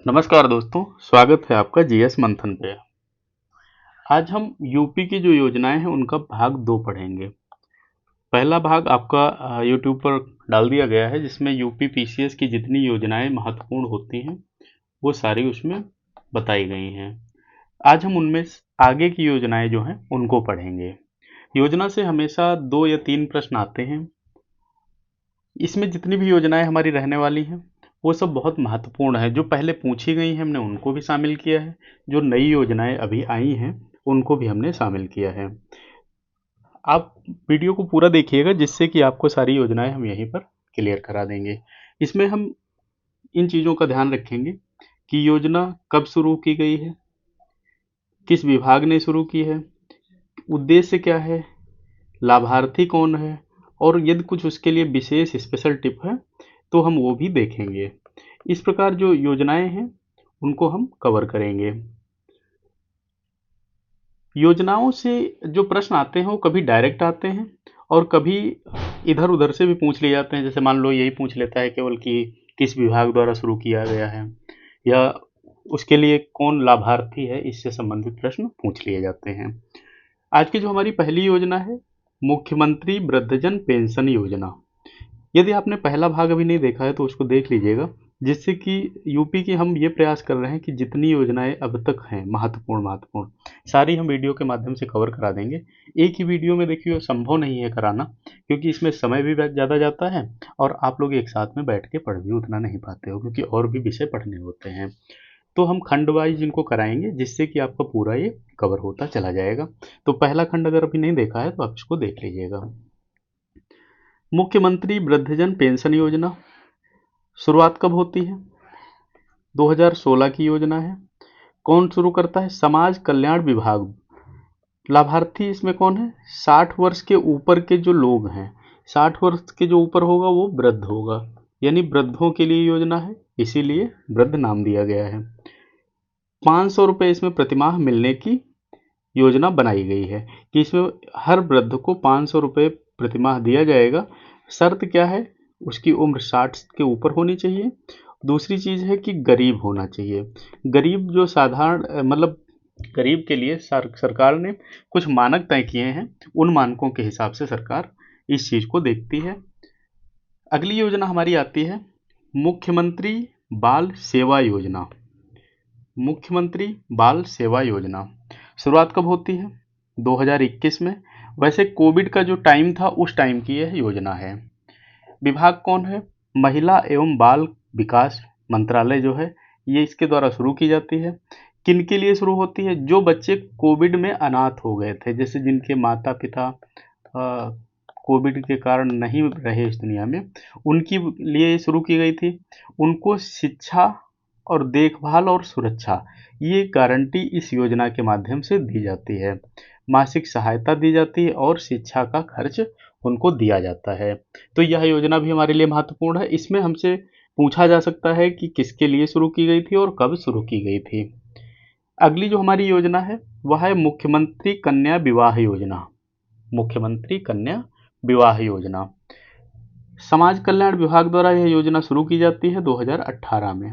नमस्कार दोस्तों, स्वागत है आपका जीएस मंथन पे। आज हम यूपी की जो योजनाएं हैं उनका भाग 2 पढ़ेंगे। पहला भाग आपका यूट्यूब पर डाल दिया गया है जिसमें यूपी पीसीएस की जितनी योजनाएं महत्वपूर्ण होती हैं वो सारी उसमें बताई गई हैं। आज हम उनमें आगे की योजनाएं जो हैं उनको पढ़ेंगे। योजना से हमेशा 2 या 3 प्रश्न आते हैं। इसमें जितनी भी योजनाएं हमारी रहने वाली हैं वो सब बहुत महत्वपूर्ण है। जो पहले पूछी गई हैं हमने उनको भी शामिल किया है, जो नई योजनाएं अभी आई हैं उनको भी हमने शामिल किया है। आप वीडियो को पूरा देखिएगा जिससे कि आपको सारी योजनाएं हम यहीं पर क्लियर करा देंगे। इसमें हम इन चीज़ों का ध्यान रखेंगे कि योजना कब शुरू की गई है, किस विभाग ने शुरू की है, उद्देश्य क्या है, लाभार्थी कौन है, और यदि कुछ उसके लिए विशेष स्पेशल टिप है तो हम वो भी देखेंगे। इस प्रकार जो योजनाएं हैं उनको हम कवर करेंगे। योजनाओं से जो प्रश्न आते हैं वो कभी डायरेक्ट आते हैं और कभी इधर उधर से भी पूछ लिए जाते हैं। जैसे मान लो यही पूछ लेता है केवल कि किस विभाग द्वारा शुरू किया गया है या उसके लिए कौन लाभार्थी है, इससे संबंधित प्रश्न पूछ लिए जाते हैं। आज की जो हमारी पहली योजना है, मुख्यमंत्री वृद्धजन पेंशन योजना। यदि आपने पहला भाग अभी नहीं देखा है तो उसको देख लीजिएगा, जिससे कि यूपी की हम ये प्रयास कर रहे हैं कि जितनी योजनाएं अब तक हैं महत्वपूर्ण सारी हम वीडियो के माध्यम से कवर करा देंगे। एक ही वीडियो में देखिए संभव नहीं है कराना, क्योंकि इसमें समय भी ज़्यादा जाता है और आप लोग एक साथ में बैठ के पढ़ भी उतना नहीं पाते हो, क्योंकि और भी विषय पढ़ने होते हैं। तो हम खंड वाइज इनको कराएंगे जिससे कि आपका पूरा ये कवर होता चला जाएगा। तो पहला खंड अगर अभी नहीं देखा है तो आप इसको देख लीजिएगा। मुख्यमंत्री वृद्धजन पेंशन योजना शुरुआत कब होती है? 2016 की योजना है। कौन शुरू करता है? समाज कल्याण विभाग। लाभार्थी इसमें कौन है? 60 वर्ष के ऊपर के जो लोग हैं। 60 वर्ष के जो ऊपर होगा वो वृद्ध होगा, यानी वृद्धों के लिए योजना है, इसीलिए वृद्ध नाम दिया गया है। 500 रुपये इसमें प्रतिमाह मिलने की योजना बनाई गई है कि इसमें हर वृद्ध को 500 रुपये प्रतिमाह दिया जाएगा। शर्त क्या है? उसकी उम्र 60 के ऊपर होनी चाहिए। दूसरी चीज़ है कि गरीब होना चाहिए। गरीब जो साधारण मतलब गरीब के लिए सरकार ने कुछ मानक तय किए हैं, उन मानकों के हिसाब से सरकार इस चीज़ को देखती है। अगली योजना हमारी आती है मुख्यमंत्री बाल सेवा योजना। मुख्यमंत्री बाल सेवा योजना शुरुआत कब होती है? 2021 में। वैसे कोविड का जो टाइम था उस टाइम की यह योजना है। विभाग कौन है? महिला एवं बाल विकास मंत्रालय जो है ये इसके द्वारा शुरू की जाती है। किन के लिए शुरू होती है? जो बच्चे कोविड में अनाथ हो गए थे, जैसे जिनके माता पिता कोविड के कारण नहीं रहे इस दुनिया में, उनके लिए शुरू की गई थी। उनको शिक्षा और देखभाल और सुरक्षा ये गारंटी इस योजना के माध्यम से दी जाती है। मासिक सहायता दी जाती है और शिक्षा का खर्च उनको दिया जाता है। तो यह योजना भी हमारे लिए महत्वपूर्ण है। इसमें हमसे पूछा जा सकता है कि किसके लिए शुरू की गई थी और कब शुरू की गई थी। अगली जो हमारी योजना है वह है मुख्यमंत्री कन्या विवाह योजना। मुख्यमंत्री कन्या विवाह योजना समाज कल्याण विभाग द्वारा यह योजना शुरू की जाती है 2018 में।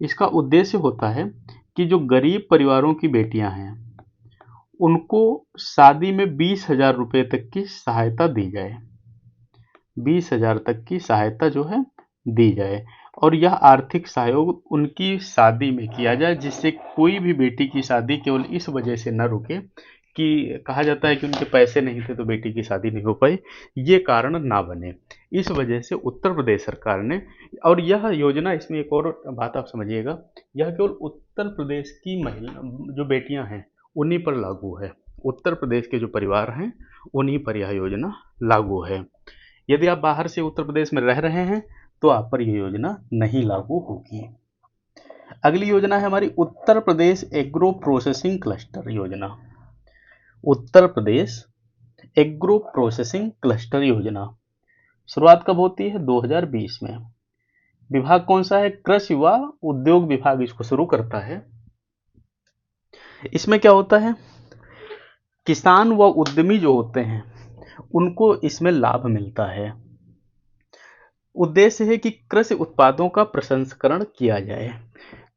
इसका उद्देश्य होता है कि जो गरीब परिवारों की बेटियां हैं उनको शादी में 20,000 रुपये तक की सहायता दी जाए। 20,000 तक की सहायता जो है दी जाए और यह आर्थिक सहयोग उनकी शादी में किया जाए, जिससे कोई भी बेटी की शादी केवल इस वजह से न रुके कि कहा जाता है कि उनके पैसे नहीं थे तो बेटी की शादी नहीं हो पाई, ये कारण ना बने। इस वजह से उत्तर प्रदेश सरकार ने, और यह योजना, इसमें एक और बात आप समझिएगा, यह केवल उत्तर प्रदेश की महिला जो बेटियां हैं उन्हीं पर लागू है। उत्तर प्रदेश के जो परिवार हैं उन्हीं पर यह योजना लागू है। यदि आप बाहर से उत्तर प्रदेश में रह रहे हैं तो आप पर यह योजना नहीं लागू होगी। अगली योजना है हमारी Uttar Pradesh agro processing cluster योजना। Uttar Pradesh agro processing cluster योजना शुरुआत कब होती है? 2020 में। विभाग कौन सा है? कृषि व उद्योग विभाग इसको शुरू करता है। इसमें क्या होता है? किसान व उद्यमी जो होते हैं उनको इसमें लाभ मिलता है। उद्देश्य है कि कृषि उत्पादों का प्रसंस्करण किया जाए।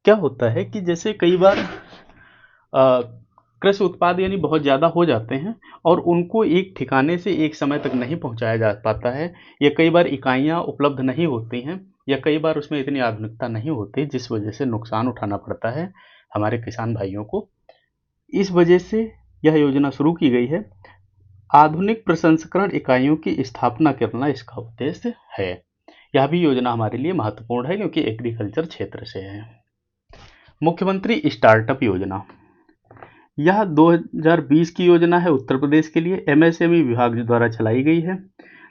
क्या होता है कि जैसे कई बार कृषि उत्पाद यानी बहुत ज़्यादा हो जाते हैं और उनको एक ठिकाने से एक समय तक नहीं पहुंचाया जा पाता है, या कई बार इकाइयां उपलब्ध नहीं होती हैं, या कई बार उसमें इतनी आधुनिकता नहीं होती, जिस वजह से नुकसान उठाना पड़ता है हमारे किसान भाइयों को। इस वजह से यह योजना शुरू की गई है। आधुनिक प्रसंस्करण इकाइयों की स्थापना करना इसका उद्देश्य है। यह भी योजना हमारे लिए महत्वपूर्ण है क्योंकि एग्रीकल्चर क्षेत्र से है। मुख्यमंत्री स्टार्टअप योजना, यह 2020 की योजना है उत्तर प्रदेश के लिए। एमएसएमई विभाग द्वारा चलाई गई है।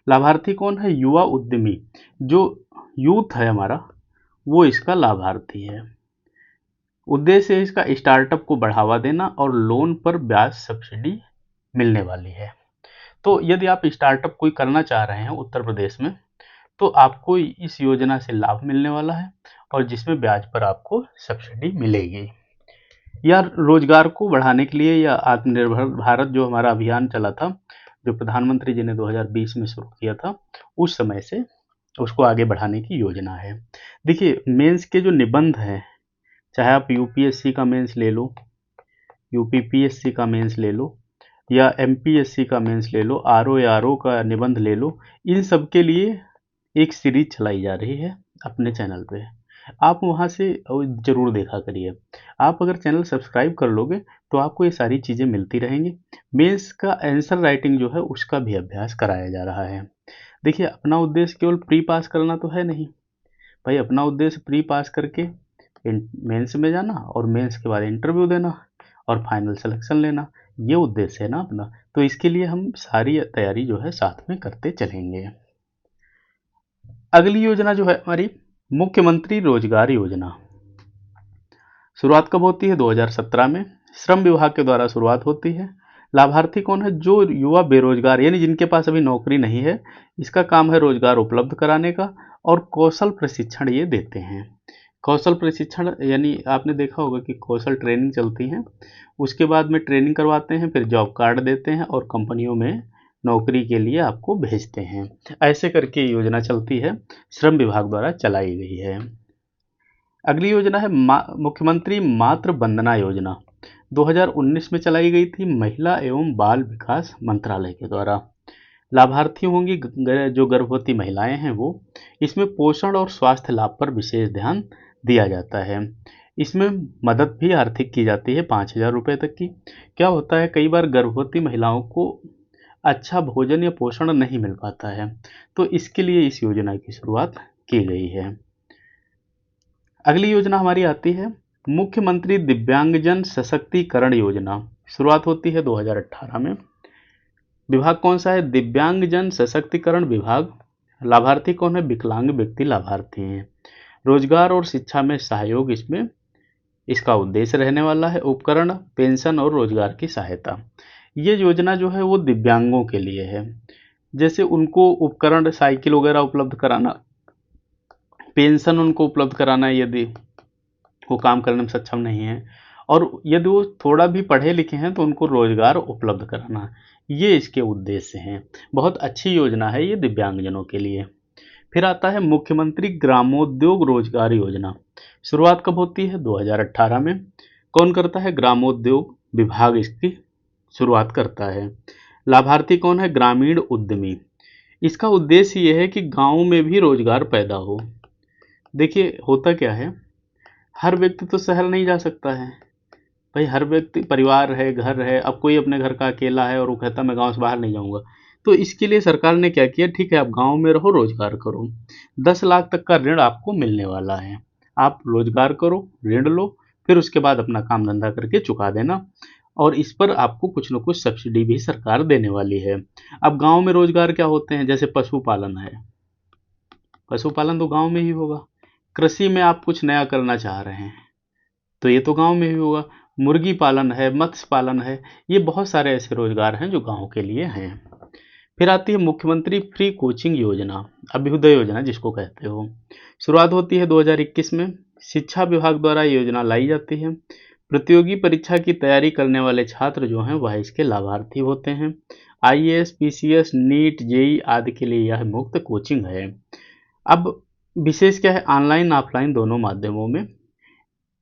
लाभार्थी कौन है? युवा उद्यमी, जो यूथ है हमारा, वो इसका लाभार्थी है। उद्देश्य है इसका स्टार्टअप को बढ़ावा देना और लोन पर ब्याज सब्सिडी मिलने वाली है। तो यदि आप स्टार्टअप कोई करना चाह रहे हैं उत्तर प्रदेश में, तो आपको इस योजना से लाभ मिलने वाला है और जिसमें ब्याज पर आपको सब्सिडी मिलेगी। या रोजगार को बढ़ाने के लिए, या आत्मनिर्भर भारत जो हमारा अभियान चला था, जो प्रधानमंत्री जी ने 2020 में शुरू किया था, उस समय से उसको आगे बढ़ाने की योजना है। देखिए, मेंस के जो निबंध हैं, चाहे आप यूपीएससी का मेंस ले लो, यूपीपीएससी का मेंस ले लो, या एमपीएससी का मेंस ले लो, आरओ या आरओ का निबंध ले लो, इन सब के लिए एक सीरीज चलाई जा रही है अपने चैनल पे। आप वहाँ से ज़रूर देखा करिए। आप अगर चैनल सब्सक्राइब कर लोगे तो आपको ये सारी चीज़ें मिलती रहेंगी। मेंस का आंसर राइटिंग जो है उसका भी अभ्यास कराया जा रहा है। देखिए, अपना उद्देश्य केवल प्री पास करना तो है नहीं भाई। अपना उद्देश्य प्री पास करके मेंस में जाना और मेंस के बाद इंटरव्यू देना और फाइनल सिलेक्शन लेना, ये उद्देश्य है ना अपना। तो इसके लिए हम सारी तैयारी जो है साथ में करते चलेंगे। अगली योजना जो है हमारी मुख्यमंत्री रोजगार योजना। शुरुआत कब होती है? 2017 में श्रम विभाग के द्वारा शुरुआत होती है। लाभार्थी कौन है? जो युवा बेरोजगार यानी जिनके पास अभी नौकरी नहीं है, इसका काम है रोजगार उपलब्ध कराने का और कौशल प्रशिक्षण ये देते हैं। कौशल प्रशिक्षण यानी आपने देखा होगा कि कौशल ट्रेनिंग चलती है, उसके बाद में ट्रेनिंग करवाते हैं, फिर जॉब कार्ड देते हैं और कंपनियों में नौकरी के लिए आपको भेजते हैं। ऐसे करके योजना चलती है, श्रम विभाग द्वारा चलाई गई है। अगली योजना है मुख्यमंत्री मातृ वंदना योजना। 2019 में चलाई गई थी, महिला एवं बाल विकास मंत्रालय के द्वारा। लाभार्थी होंगी जो गर्भवती महिलाएं हैं वो। इसमें पोषण और स्वास्थ्य लाभ पर विशेष ध्यान दिया जाता है। इसमें मदद भी आर्थिक की जाती है 5,000 रुपये तक की। क्या होता है, कई बार गर्भवती महिलाओं को अच्छा भोजन या पोषण नहीं मिल पाता है, तो इसके लिए इस योजना की शुरुआत की गई है। अगली योजना हमारी आती है मुख्यमंत्री दिव्यांगजन सशक्तिकरण योजना। शुरुआत होती है 2018 में। विभाग कौन सा है? दिव्यांगजन सशक्तिकरण विभाग। लाभार्थी कौन है? विकलांग व्यक्ति लाभार्थी हैं। रोजगार और शिक्षा में सहयोग इसमें इसका उद्देश्य रहने वाला है। उपकरण, पेंशन और रोजगार की सहायता। ये योजना जो है वो दिव्यांगों के लिए है। जैसे उनको उपकरण, साइकिल वगैरह उपलब्ध कराना, पेंशन उनको उपलब्ध कराना यदि वो काम करने में सक्षम नहीं है, और यदि वो थोड़ा भी पढ़े लिखे हैं तो उनको रोजगार उपलब्ध कराना, ये इसके उद्देश्य हैं। बहुत अच्छी योजना है ये दिव्यांगजनों के लिए। फिर आता है मुख्यमंत्री ग्रामोद्योग रोजगार योजना। शुरुआत कब होती है? 2018 में। कौन करता है? ग्रामोद्योग विभाग इसकी शुरुआत करता है। लाभार्थी कौन है? ग्रामीण उद्यमी। इसका उद्देश्य ये है कि गांव में भी रोजगार पैदा हो। देखिए, होता क्या है, हर व्यक्ति तो शहर नहीं जा सकता है भाई। हर व्यक्ति, परिवार है, घर है, अब कोई अपने घर का अकेला है और वो कहता मैं गांव से बाहर नहीं जाऊंगा, तो इसके लिए सरकार ने क्या किया, ठीक है आप गांव में रहो, रोजगार करो। 10 लाख तक का ऋण आपको मिलने वाला है। आप रोजगार करो, ऋण लो, फिर उसके बाद अपना काम धंधा करके चुका देना, और इस पर आपको कुछ न कुछ सब्सिडी भी सरकार देने वाली है। अब गांव में रोजगार क्या होते हैं? जैसे पशुपालन है, पशुपालन तो गांव में ही होगा। कृषि में आप कुछ नया करना चाह रहे हैं तो ये तो गांव में ही होगा। मुर्गी पालन है, मत्स्य पालन है, ये बहुत सारे ऐसे रोजगार हैं जो गांव के लिए हैं। फिर आती है मुख्यमंत्री फ्री कोचिंग योजना, अभ्युदय योजना जिसको कहते हो। शुरुआत होती है 2021 में। शिक्षा विभाग द्वारा योजना लाई जाती है। प्रतियोगी परीक्षा की तैयारी करने वाले छात्र जो हैं वह इसके लाभार्थी होते हैं। आईएएस, पीसीएस, नीट, जेई आदि के लिए यह मुफ्त कोचिंग है। अब विशेष क्या है, ऑनलाइन ऑफलाइन दोनों माध्यमों में।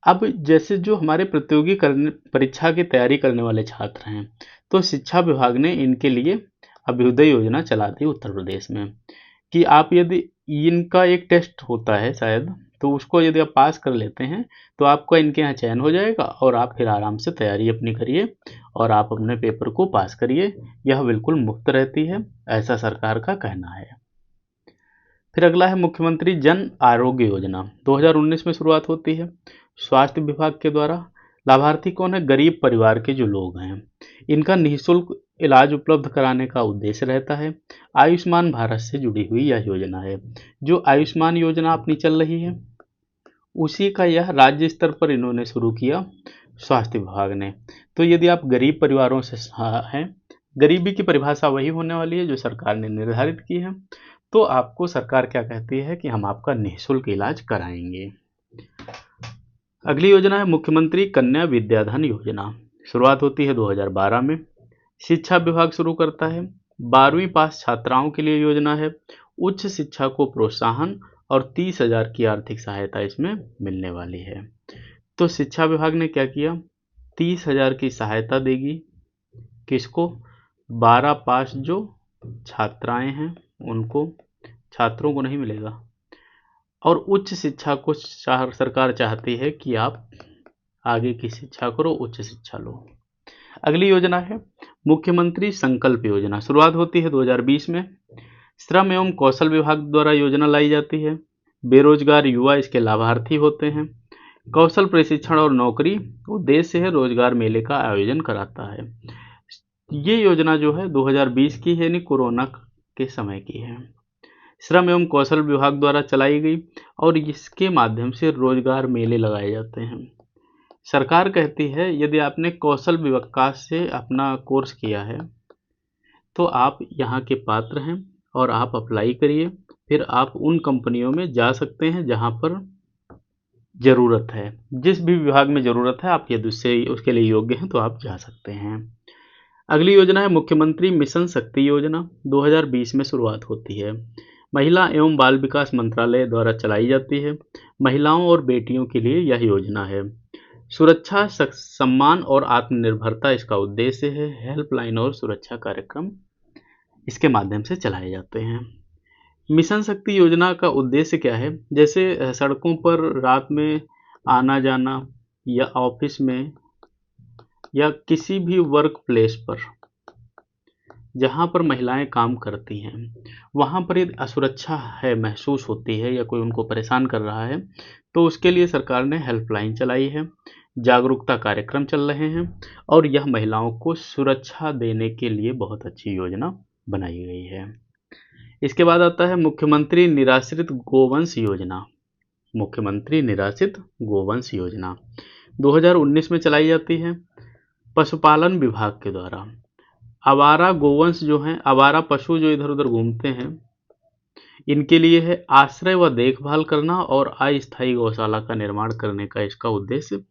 अब जैसे जो हमारे प्रतियोगी करने परीक्षा की तैयारी करने वाले छात्र हैं, तो शिक्षा विभाग ने इनके लिए अभ्युदय योजना चला दी उत्तर प्रदेश में, कि आप यदि इनका एक टेस्ट होता है शायद, तो उसको यदि आप पास कर लेते हैं तो आपका इनके यहाँ चयन हो जाएगा और आप फिर आराम से तैयारी अपनी करिए और आप अपने पेपर को पास करिए। यह बिल्कुल मुफ्त रहती है, ऐसा सरकार का कहना है। फिर अगला है मुख्यमंत्री जन आरोग्य योजना। 2019 में शुरुआत होती है स्वास्थ्य विभाग के द्वारा। लाभार्थी कौन है? गरीब परिवार के जो लोग हैं, इनका निःशुल्क इलाज उपलब्ध कराने का उद्देश्य रहता है। आयुष्मान भारत से जुड़ी हुई यह योजना है। जो आयुष्मान योजना अपनी चल रही है, उसी का यह राज्य स्तर पर इन्होंने शुरू किया स्वास्थ्य विभाग ने। तो यदि आप गरीब परिवारों से हैं, गरीबी की परिभाषा वही होने वाली है जो सरकार ने निर्धारित की है, तो आपको सरकार क्या कहती है कि हम आपका निःशुल्क इलाज कराएंगे। अगली योजना है मुख्यमंत्री कन्या विद्याधन योजना। शुरुआत होती है 2012 में। शिक्षा विभाग शुरू करता है। 12वीं पास छात्राओं के लिए योजना है। उच्च शिक्षा को प्रोत्साहन और 30,000 की आर्थिक सहायता इसमें मिलने वाली है। तो शिक्षा विभाग ने क्या किया, 30,000 की सहायता देगी। किसको? 12 पास जो छात्राएं हैं उनको, छात्रों को नहीं मिलेगा। और उच्च शिक्षा को सरकार चाहती है कि आप आगे की शिक्षा करो, उच्च शिक्षा लो। अगली योजना है मुख्यमंत्री संकल्प योजना। शुरुआत होती है 2020 में। श्रम एवं कौशल विभाग द्वारा योजना लाई जाती है। बेरोजगार युवा इसके लाभार्थी होते हैं। कौशल प्रशिक्षण और नौकरी उद्देश्य है रोजगार मेले का आयोजन कराता है। ये योजना जो है 2020 की है, यानी कोरोना के समय की है। श्रम एवं कौशल विभाग द्वारा चलाई गई और इसके माध्यम से रोजगार मेले लगाए जाते हैं। सरकार कहती है यदि आपने कौशल विकास से अपना कोर्स किया है तो आप यहाँ के पात्र हैं और आप अप्लाई करिए। फिर आप उन कंपनियों में जा सकते हैं जहाँ पर ज़रूरत है। जिस भी विभाग में ज़रूरत है, आप यदि उसके लिए योग्य हैं तो आप जा सकते हैं। अगली योजना है मुख्यमंत्री मिशन शक्ति योजना। 2020 में शुरुआत होती है। महिला एवं बाल विकास मंत्रालय द्वारा चलाई जाती है। महिलाओं और बेटियों के लिए यह योजना है। सुरक्षा, सम्मान और आत्मनिर्भरता इसका उद्देश्य है। हेल्पलाइन और सुरक्षा कार्यक्रम इसके माध्यम से चलाए जाते हैं। मिशन शक्ति योजना का उद्देश्य क्या है? जैसे सड़कों पर रात में आना जाना, या ऑफिस में, या किसी भी वर्क प्लेस पर जहाँ पर महिलाएं काम करती हैं, वहाँ पर यदि असुरक्षा है महसूस होती है या कोई उनको परेशान कर रहा है, तो उसके लिए सरकार ने हेल्पलाइन चलाई है। जागरूकता कार्यक्रम चल रहे हैं और यह महिलाओं को सुरक्षा देने के लिए बहुत अच्छी योजना बनाई गई है। इसके बाद आता है मुख्यमंत्री निराश्रित गोवंश योजना। मुख्यमंत्री निराश्रित गोवंश योजना 2019 में चलाई जाती है पशुपालन विभाग के द्वारा। आवारा गोवंश जो हैं, आवारा पशु जो इधर उधर घूमते हैं, इनके लिए है आश्रय व देखभाल करना और अस्थायी गौशाला का निर्माण करने का इसका उद्देश्य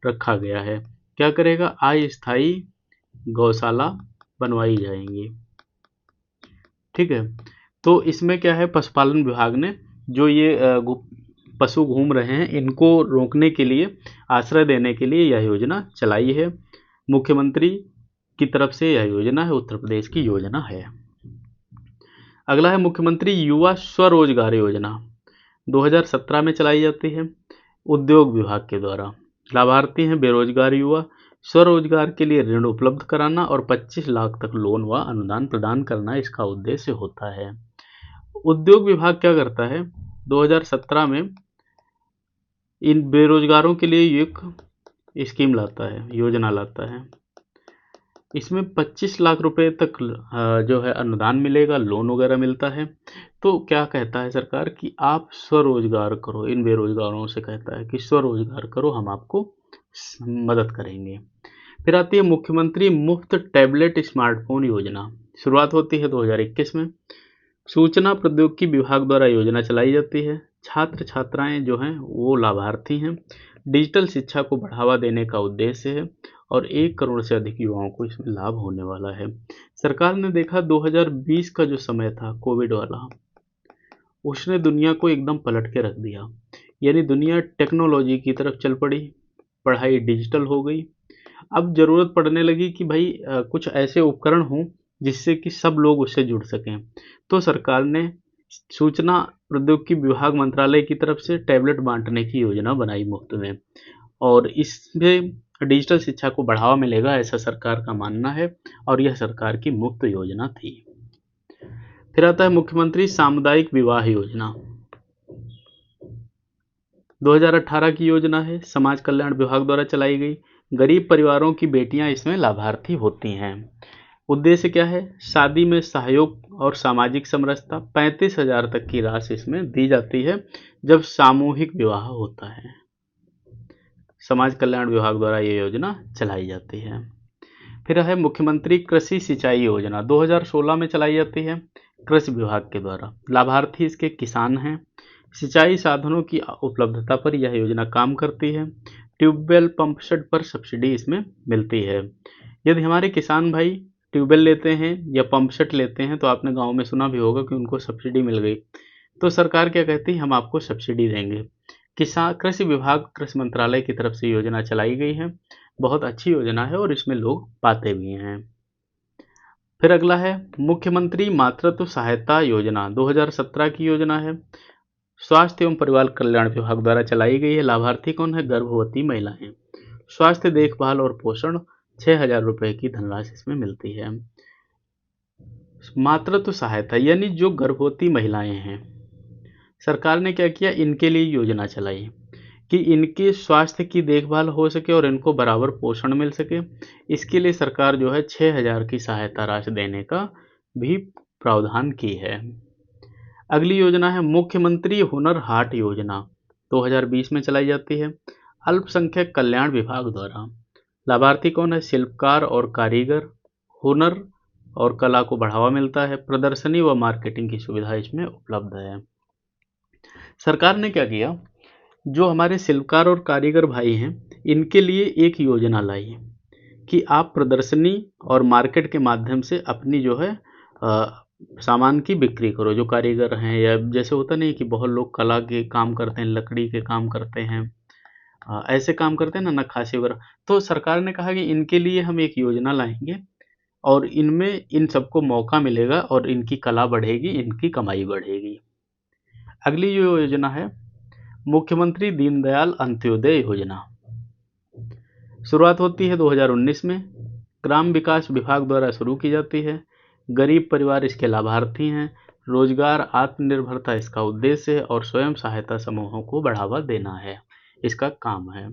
रखा गया है। क्या करेगा? अस्थायी गौशाला बनवाई जाएंगी। ठीक है, तो इसमें क्या है, पशुपालन विभाग ने जो ये पशु घूम रहे हैं इनको रोकने के लिए, आश्रय देने के लिए यह योजना चलाई है। मुख्यमंत्री की तरफ से यह योजना है, उत्तर प्रदेश की योजना है। अगला है मुख्यमंत्री युवा स्वरोजगार योजना। 2017 में चलाई जाती है उद्योग विभाग के द्वारा। लाभार्थी हैं बेरोजगार युवा। स्वरोजगार के लिए ऋण उपलब्ध कराना और 25 लाख तक लोन व अनुदान प्रदान करना इसका उद्देश्य होता है। उद्योग विभाग क्या करता है? 2017 में इन बेरोजगारों के लिए एक स्कीम लाता है, योजना लाता है। इसमें 25 लाख रुपए तक जो है अनुदान मिलेगा, लोन वगैरह मिलता है। तो क्या कहता है सरकार कि आप स्वरोजगार करो, इन बेरोजगारों से कहता है कि स्वरोजगार करो, हम आपको मदद करेंगे। फिर आती है मुख्यमंत्री मुफ्त टैबलेट स्मार्टफोन योजना। शुरुआत होती है 2021 में। सूचना प्रौद्योगिकी विभाग द्वारा योजना चलाई जाती है। छात्र छात्राएं जो हैं वो लाभार्थी हैं। डिजिटल शिक्षा को बढ़ावा देने का उद्देश्य है और 1 करोड़ से अधिक युवाओं को इसमें लाभ होने वाला है। सरकार ने देखा 2020 का जो समय था कोविड वाला, उसने दुनिया को एकदम पलट के रख दिया। यानी दुनिया टेक्नोलॉजी की तरफ चल पड़ी, पढ़ाई डिजिटल हो गई। अब ज़रूरत पड़ने लगी कि भाई कुछ ऐसे उपकरण हों जिससे कि सब लोग उससे जुड़ सकें। तो सरकार ने सूचना प्रौद्योगिकी विभाग मंत्रालय की तरफ से टैबलेट बांटने की योजना बनाई मुफ्त में, और इसमें डिजिटल शिक्षा को बढ़ावा मिलेगा ऐसा सरकार का मानना है, और यह सरकार की मुफ्त योजना थी। फिर आता है मुख्यमंत्री सामुदायिक विवाह योजना। 2018 की योजना है, समाज कल्याण विभाग द्वारा चलाई गई। गरीब परिवारों की बेटियां इसमें लाभार्थी होती हैं। उद्देश्य क्या है? शादी में सहयोग और सामाजिक समरसता। 35,000 तक की राशि इसमें दी जाती है जब सामूहिक विवाह होता है। समाज कल्याण विभाग द्वारा ये योजना चलाई जाती है। फिर है मुख्यमंत्री कृषि सिंचाई योजना, 2016 में चलाई जाती है कृषि विभाग के द्वारा। लाभार्थी इसके किसान हैं। सिंचाई साधनों की उपलब्धता पर यह योजना काम करती है। ट्यूबवेल पंप सेट पर सब्सिडी इसमें मिलती है। यदि हमारे किसान भाई ट्यूबवेल लेते हैं या पंप सेट लेते हैं तो आपने गांव में सुना भी होगा कि उनको सब्सिडी मिल गई। तो सरकार क्या कहती है, हम आपको सब्सिडी देंगे। किसान कृषि विभाग कृषि मंत्रालय की तरफ से योजना चलाई गई है। बहुत अच्छी योजना है और इसमें लोग पाते भी हैं। फिर अगला है मुख्यमंत्री मातृत्व सहायता योजना, 2017 की योजना है। स्वास्थ्य एवं परिवार कल्याण विभाग द्वारा चलाई गई है। लाभार्थी कौन है? गर्भवती महिलाएं। स्वास्थ्य देखभाल और पोषण, 6,000 रुपए की धनराशि इसमें मिलती है। मातृत्व सहायता यानी जो गर्भवती महिलाएं हैं, सरकार ने क्या किया, इनके लिए योजना चलाई कि इनके स्वास्थ्य की देखभाल हो सके और इनको बराबर पोषण मिल सके। इसके लिए सरकार जो है 6,000 की सहायता राशि देने का भी प्रावधान की है। अगली योजना है मुख्यमंत्री हुनर हाट योजना, 2020 में चलाई जाती है अल्पसंख्यक कल्याण विभाग द्वारा। लाभार्थी कौन है? शिल्पकार और कारीगर। हुनर और कला को बढ़ावा मिलता है। प्रदर्शनी व मार्केटिंग की सुविधा इसमें उपलब्ध है। सरकार ने क्या किया, जो हमारे शिल्पकार और कारीगर भाई हैं इनके लिए एक योजना लाई कि आप प्रदर्शनी और मार्केट के माध्यम से अपनी जो है सामान की बिक्री करो। जो कारीगर हैं या जैसे होता नहीं कि बहुत लोग कला के काम करते हैं, लकड़ी के काम करते हैं, ऐसे काम करते हैं ना, नक्काशी वगैरह। तो सरकार ने कहा कि इनके लिए हम एक योजना लाएंगे और इनमें इन सबको मौका मिलेगा और इनकी कला बढ़ेगी, इनकी कमाई बढ़ेगी। अगली जो योजना है मुख्यमंत्री दीनदयाल अंत्योदय योजना, शुरुआत होती है 2019 में। ग्राम विकास विभाग द्वारा शुरू की जाती है। गरीब परिवार इसके लाभार्थी हैं। रोजगार आत्मनिर्भरता इसका उद्देश्य है और स्वयं सहायता समूहों को बढ़ावा देना है, इसका काम है।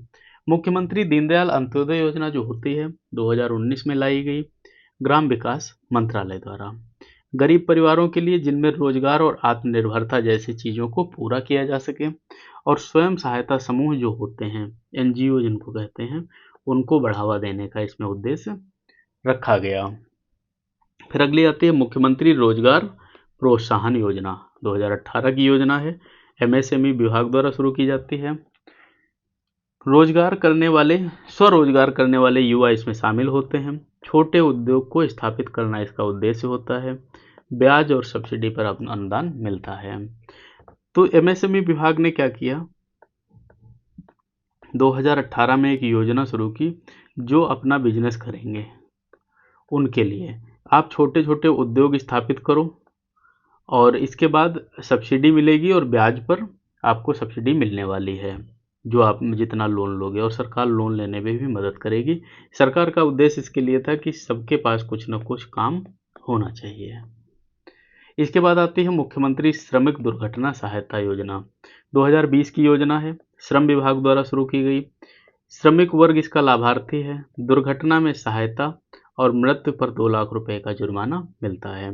मुख्यमंत्री दीनदयाल अंत्योदय योजना जो होती है 2019 में लाई गई ग्राम विकास मंत्रालय द्वारा। गरीब परिवारों के लिए जिनमें रोजगार और आत्मनिर्भरता जैसी चीज़ों को पूरा किया जा सके, और स्वयं सहायता समूह जो होते हैं, एनजीओ जिनको कहते हैं, उनको बढ़ावा देने का इसमें उद्देश्य रखा गया। फिर अगली आती है मुख्यमंत्री रोजगार प्रोत्साहन योजना, 2018 की योजना है। एमएसएमई विभाग द्वारा शुरू की जाती है। रोजगार करने वाले, स्वरोजगार करने वाले युवा इसमें शामिल होते हैं। छोटे उद्योग को स्थापित करना इसका उद्देश्य होता है। ब्याज और सब्सिडी पर अनुदान मिलता है। तो एमएसएमई विभाग ने क्या किया, 2018 में एक योजना शुरू की। जो अपना बिजनेस करेंगे उनके लिए आप छोटे छोटे उद्योग स्थापित करो और इसके बाद सब्सिडी मिलेगी और ब्याज पर आपको सब्सिडी मिलने वाली है, जो आप जितना लोन लोगे, और सरकार लोन लेने में भी मदद करेगी। सरकार का उद्देश्य इसके लिए था कि सबके पास कुछ न कुछ काम होना चाहिए। इसके बाद आती है मुख्यमंत्री श्रमिक दुर्घटना सहायता योजना, 2020 की योजना है। श्रम विभाग द्वारा शुरू की गई। श्रमिक वर्ग इसका लाभार्थी है। दुर्घटना में सहायता और मृत्यु पर 2 लाख रुपए का जुर्माना मिलता है।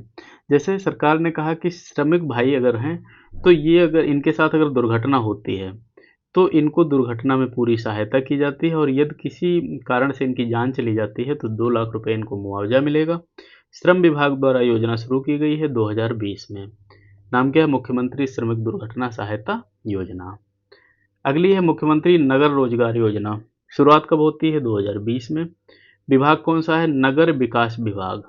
जैसे सरकार ने कहा कि श्रमिक भाई अगर हैं तो ये अगर इनके साथ अगर दुर्घटना होती है तो इनको दुर्घटना में पूरी सहायता की जाती है, और यदि किसी कारण से इनकी जान चली जाती है तो 2 लाख रुपए इनको मुआवजा मिलेगा। श्रम विभाग द्वारा योजना शुरू की गई है 2020 में। नाम क्या है? मुख्यमंत्री श्रमिक दुर्घटना सहायता योजना। अगली है मुख्यमंत्री नगर रोजगार योजना। शुरुआत कब होती है? 2020 में। विभाग कौन सा है? नगर विकास विभाग।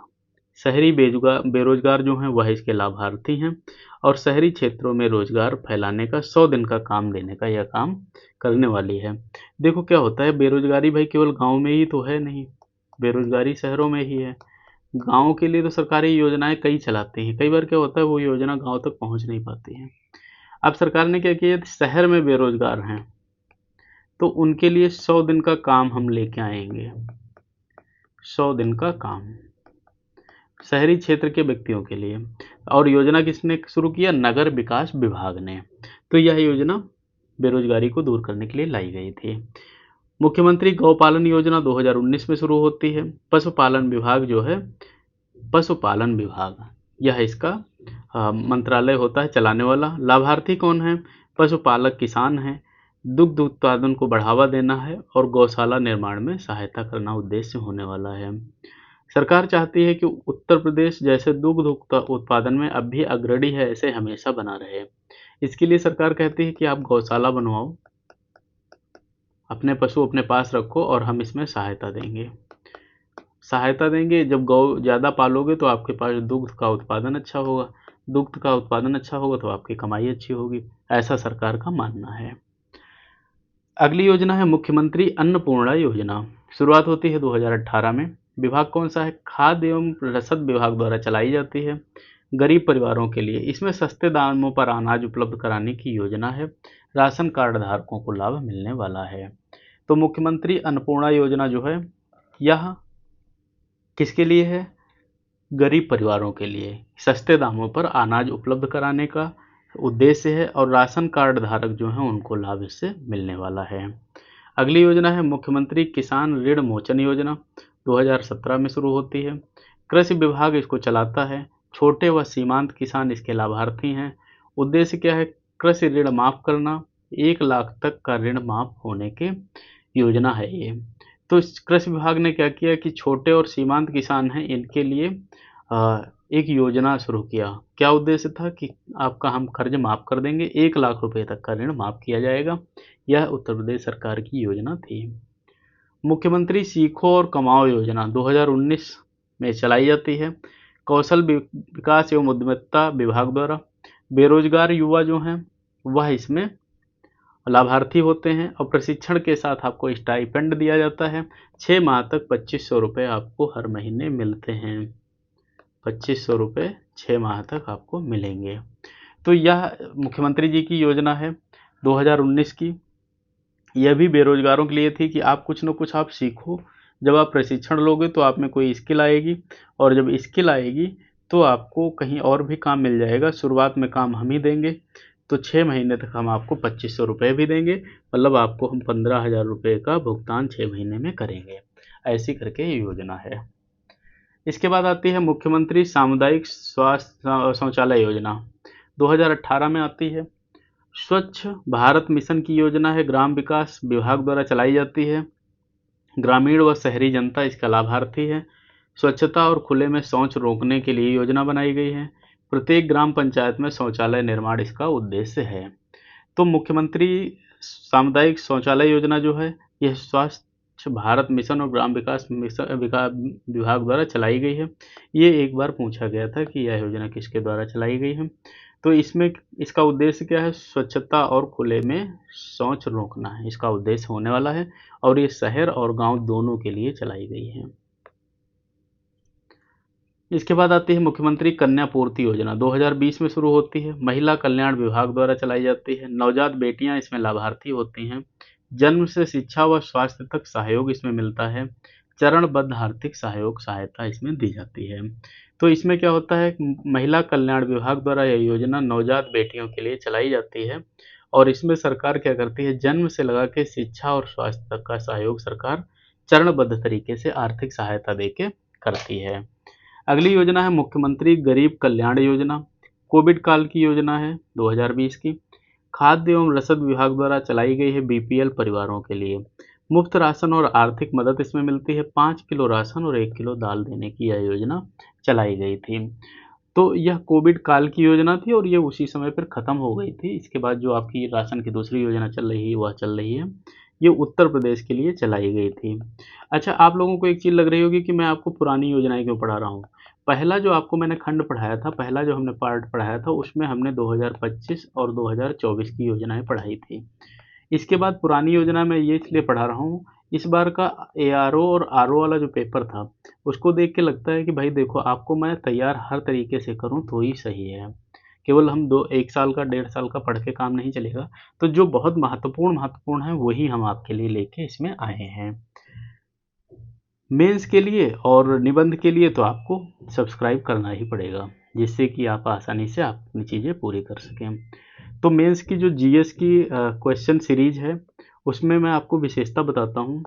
शहरी बेरोजगार जो हैं वह इसके लाभार्थी हैं और शहरी क्षेत्रों में रोजगार फैलाने का 100 दिन का काम देने का यह काम करने वाली है। देखो क्या होता है, बेरोजगारी भाई केवल गाँव में ही तो है नहीं, बेरोजगारी शहरों में ही है। गाँव के लिए तो सरकारी योजनाएं कई चलाती हैं, कई बार क्या होता है वो योजना गाँव तक पहुँच नहीं पाती है। अब सरकार ने क्या किया, शहर में बेरोजगार हैं तो उनके लिए 100 दिन का काम हम लेके आएंगे। 100 दिन का काम शहरी क्षेत्र के व्यक्तियों के लिए। और योजना किसने शुरू किया, नगर विकास विभाग ने। तो यह योजना बेरोजगारी को दूर करने के लिए लाई गई थी। मुख्यमंत्री गौपालन योजना 2019 में शुरू होती है। पशुपालन विभाग जो है, पशुपालन विभाग यह इसका मंत्रालय होता है चलाने वाला। लाभार्थी कौन है, पशुपालक किसान हैं। दुग्ध उत्पादन को बढ़ावा देना है और गौशाला निर्माण में सहायता करना उद्देश्य होने वाला है। सरकार चाहती है कि उत्तर प्रदेश जैसे दुग्ध उत्पादन में अब भी अग्रणी है ऐसे हमेशा बना रहे। इसके लिए सरकार कहती है कि आप गौशाला बनवाओ, अपने पशु अपने पास रखो और हम इसमें सहायता देंगे। जब गौ ज़्यादा पालोगे तो आपके पास दुग्ध का उत्पादन अच्छा होगा, दुग्ध का उत्पादन अच्छा होगा तो आपकी कमाई अच्छी होगी, ऐसा सरकार का मानना है। अगली योजना है मुख्यमंत्री अन्नपूर्णा योजना। शुरुआत होती है 2018 में। विभाग कौन सा है, खाद्य एवं रसद विभाग द्वारा चलाई जाती है गरीब परिवारों के लिए। इसमें सस्ते दामों पर अनाज उपलब्ध कराने की योजना है। राशन कार्ड धारकों को लाभ मिलने वाला है। तो मुख्यमंत्री अन्नपूर्णा योजना जो है यह किसके लिए है, गरीब परिवारों के लिए सस्ते दामों पर अनाज उपलब्ध कराने का उद्देश्य है और राशन कार्ड धारक जो हैं उनको लाभ इससे मिलने वाला है। अगली योजना है मुख्यमंत्री किसान ऋण मोचन योजना। 2017 में शुरू होती है। कृषि विभाग इसको चलाता है। छोटे व सीमांत किसान इसके लाभार्थी हैं। उद्देश्य क्या है, कृषि ऋण माफ करना, 1 लाख तक का ऋण माफ होने की योजना है ये। तो कृषि विभाग ने क्या किया कि छोटे और सीमांत किसान हैं इनके लिए एक योजना शुरू किया। क्या उद्देश्य था कि आपका हम कर्ज माफ कर देंगे, 1 लाख रुपए तक का ऋण माफ किया जाएगा। यह उत्तर प्रदेश सरकार की योजना थी। मुख्यमंत्री सीखो और कमाओ योजना 2019 में चलाई जाती है। कौशल विकास एवं उद्यमिता विभाग द्वारा। बेरोजगार युवा जो हैं वह इसमें लाभार्थी होते हैं और प्रशिक्षण के साथ आपको स्टाइपेंड दिया जाता है। 6 माह तक 2500 रुपये आपको हर महीने मिलते हैं। 2500 रुपये 6 माह तक आपको मिलेंगे। तो यह मुख्यमंत्री जी की योजना है 2019 की। यह भी बेरोजगारों के लिए थी कि आप कुछ न कुछ आप सीखो। जब आप प्रशिक्षण लोगे तो आप में कोई स्किल आएगी और जब स्किल आएगी तो आपको कहीं और भी काम मिल जाएगा। शुरुआत में काम हम ही देंगे तो 6 महीने तक हम आपको 2500 रुपये भी देंगे, मतलब आपको हम 15,000 रुपये का भुगतान 6 महीने में करेंगे। ऐसी करके ये योजना है। इसके बाद आती है मुख्यमंत्री सामुदायिक स्वास्थ्य शौचालय योजना 2018 में आती है। स्वच्छ भारत मिशन की योजना है, ग्राम विकास विभाग द्वारा चलाई जाती है। ग्रामीण व शहरी जनता इसका लाभार्थी है। स्वच्छता और खुले में शौच रोकने के लिए योजना बनाई गई है। प्रत्येक ग्राम पंचायत में शौचालय निर्माण इसका उद्देश्य है। तो मुख्यमंत्री सामुदायिक शौचालय योजना जो है यह स्वच्छ भारत मिशन और ग्राम विकास विभाग द्वारा चलाई गई है। ये एक बार पूछा गया था कि यह योजना किसके द्वारा चलाई गई है। तो इसमें इसका उद्देश्य क्या है, स्वच्छता और खुले में शौच रोकना है इसका उद्देश्य होने वाला है और ये शहर और गांव दोनों के लिए चलाई गई है। इसके बाद आती है मुख्यमंत्री कन्या पूर्ति योजना 2020 में शुरू होती है। महिला कल्याण विभाग द्वारा चलाई जाती है। नवजात बेटियां इसमें लाभार्थी होती हैं। जन्म से शिक्षा व स्वास्थ्य तक सहयोग इसमें मिलता है। चरणबद्ध आर्थिक सहयोग सहायता इसमें दी जाती है। तो इसमें क्या होता है, महिला कल्याण विभाग द्वारा यह योजना नवजात बेटियों के लिए चलाई जाती है और इसमें सरकार क्या करती है, जन्म से लगा के शिक्षा और स्वास्थ्य तक का सहयोग सरकार चरणबद्ध तरीके से आर्थिक सहायता दे के करती है। अगली योजना है मुख्यमंत्री गरीब कल्याण योजना। कोविड काल की योजना है 2020 की। खाद्य एवं रसद विभाग द्वारा चलाई गई है बीपीएल परिवारों के लिए। मुफ्त राशन और आर्थिक मदद इसमें मिलती है। 5 किलो राशन और 1 किलो दाल देने की यह योजना चलाई गई थी। तो यह कोविड काल की योजना थी और ये उसी समय पर ख़त्म हो गई थी। इसके बाद जो आपकी राशन की दूसरी योजना चल रही है वह चल रही है। ये उत्तर प्रदेश के लिए चलाई गई थी। अच्छा, आप लोगों को एक चीज़ लग रही होगी कि मैं आपको पुरानी योजनाएं क्यों पढ़ा रहा हूँ। पहला जो आपको मैंने खंड पढ़ाया था, पहला जो हमने पार्ट पढ़ाया था, उसमें हमने 2025 और 2024 की योजनाएं पढ़ाई थी। इसके बाद पुरानी योजना मैं ये इसलिए पढ़ा रहा हूँ, इस बार का एआरओ और आरओ वाला जो पेपर था, उसको देख के लगता है कि भाई देखो, आपको मैं तैयार हर तरीके से करूँ तो ही सही है। केवल हम 1 साल का, 1.5 साल का पढ़ के काम नहीं चलेगा। तो जो बहुत महत्वपूर्ण महत्वपूर्ण है, वही हम आपके लिए लेके इसमें आए हैं। मेंस के लिए और निबंध के लिए तो आपको सब्सक्राइब करना ही पड़ेगा, जिससे कि आप आसानी से अपनी चीज़ें पूरी कर सकें। तो मेंस की जो जीएस की क्वेश्चन सीरीज है, उसमें मैं आपको विशेषता बताता हूँ।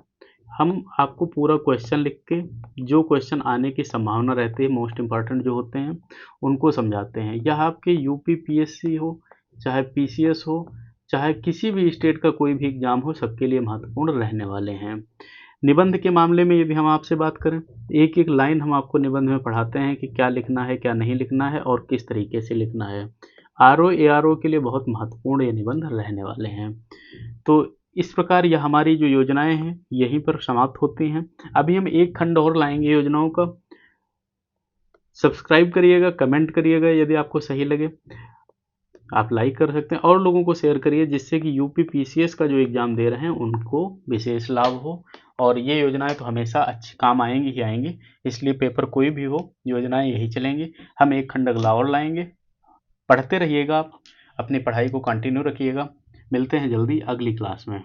हम आपको पूरा क्वेश्चन लिख के, जो क्वेश्चन आने की संभावना रहती है, मोस्ट इम्पॉर्टेंट जो होते हैं, उनको समझाते हैं। यह आपके यूपी पीएससी हो, चाहे पीसीएस हो, चाहे किसी भी स्टेट का कोई भी एग्जाम हो, सबके लिए महत्वपूर्ण रहने वाले हैं। निबंध के मामले में यदि हम आपसे बात करें, एक एक लाइन हम आपको निबंध में पढ़ाते हैं कि क्या लिखना है, क्या नहीं लिखना है और किस तरीके से लिखना है। आरओ एआरओ के लिए बहुत महत्वपूर्ण ये निबंध रहने वाले हैं। तो इस प्रकार यह हमारी जो योजनाएं हैं, यहीं पर समाप्त होती हैं। अभी हम एक खंड और लाएंगे योजनाओं का। सब्सक्राइब करिएगा, कमेंट करिएगा यदि आपको सही लगे। आप लाइक कर सकते हैं और लोगों को शेयर करिए, जिससे कि यूपी पीसीएस का जो एग्ज़ाम दे रहे हैं उनको विशेष लाभ हो। और ये योजनाएं तो हमेशा अच्छी काम आएंगी ही आएंगी, इसलिए पेपर कोई भी हो, योजनाएं यही चलेंगी। हम एक खंड अगला और लाएंगे। पढ़ते रहिएगा आप, अपनी पढ़ाई को कंटिन्यू रखिएगा। मिलते हैं जल्दी अगली क्लास में।